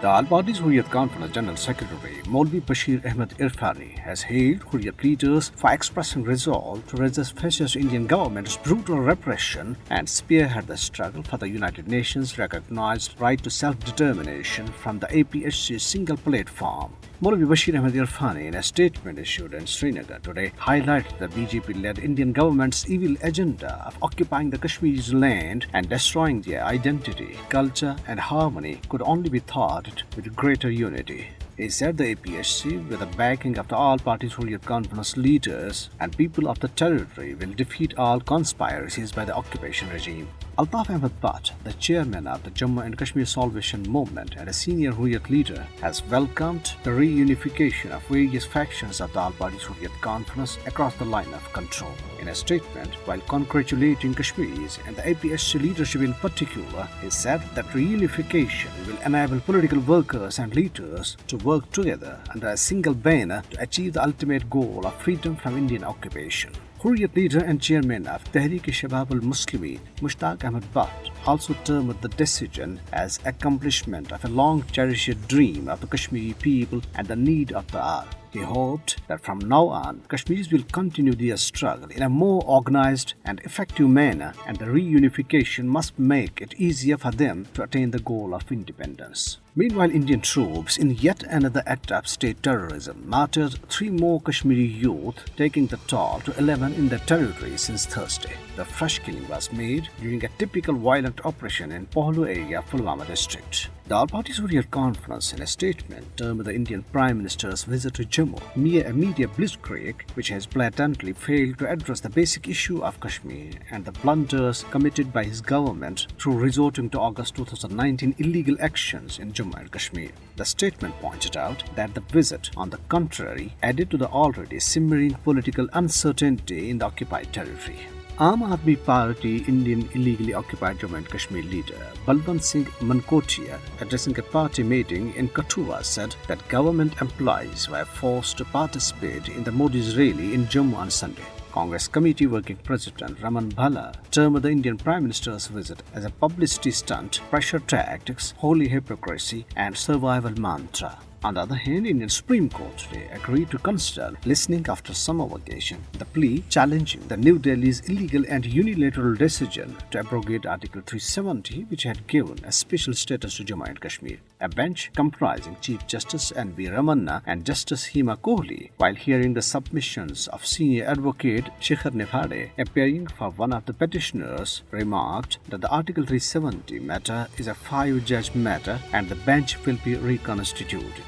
The Al-Party's Hurriyat Conference General Secretary Maulvi Bashir Ahmed Irfani has hailed Hurriyat leaders for expressing resolve to resist fascist Indian government's brutal repression and spearhead the struggle for the United Nations recognized right to self-determination from the APHC single platform. Maulvi Bashir Ahmed Irfani, in a statement issued in Srinagar today, highlighted the BJP-led Indian government's evil agenda of occupying the Kashmir's land and destroying their identity, culture and harmony could only be thwarted with greater unity. He said the APHC, with the backing of the All-Parties Hurriyat Conference leaders and people of the territory, will defeat all conspiracies by the occupation regime. Altaf Ahmed Bhatt, the chairman of the Jammu and Kashmir Salvation Movement and a senior Hurriyat leader, has welcomed the reunification of various factions of the All-Parties Hurriyat Conference across the line of control. In a statement, while congratulating Kashmiris and the APHC leadership in particular, he said that reunification will enable political workers and leaders to work together under a single banner to achieve the ultimate goal of freedom from Indian occupation. Hurriyat leader and chairman of Tehreek-e-Shabab al-Muslimin, Mushtaq Ahmed Bhatt, also termed the decision as accomplishment of a long-cherished dream of the Kashmiri people and the need of the hour. He hoped that from now on, Kashmiris will continue their struggle in a more organized and effective manner, and the reunification must make it easier for them to attain the goal of independence. Meanwhile, Indian troops, in yet another act of state terrorism, martyred 3 more Kashmiri youth, taking the toll to 11 in their territory since Thursday. The fresh killing was made during a typical violent operation in Pohlu area of Pulwama district. The All-Parties Hurriyat Conference, in a statement, termed the Indian Prime Minister's visit to Jammu near a media blitzkrieg which has blatantly failed to address the basic issue of Kashmir and the blunders committed by his government through resorting to August 2019 illegal actions in Jammu and Kashmir. The statement pointed out that the visit, on the contrary, added to the already simmering political uncertainty in the occupied territory. Aam Aadmi Party Indian illegally occupied Jammu and Kashmir leader Balwant Singh Mankotia, addressing a party meeting in Kathua, said that government employees were forced to participate in the Modi's rally in Jammu on Sunday. Congress Committee Working President Raman Bhala termed the Indian Prime Minister's visit as a publicity stunt, pressure tactics, holy hypocrisy and survival mantra. On the other hand, Indian Supreme Court today agreed to consider listening after summer vacation the plea challenging the New Delhi's illegal and unilateral decision to abrogate Article 370, which had given a special status to Jammu and Kashmir. A bench comprising Chief Justice N.V. Ramanna and Justice Hema Kohli, while hearing the submissions of senior advocate Shikhar Nefade, appearing for one of the petitioners, remarked that the Article 370 matter is a 5-judge matter and the bench will be reconstituted.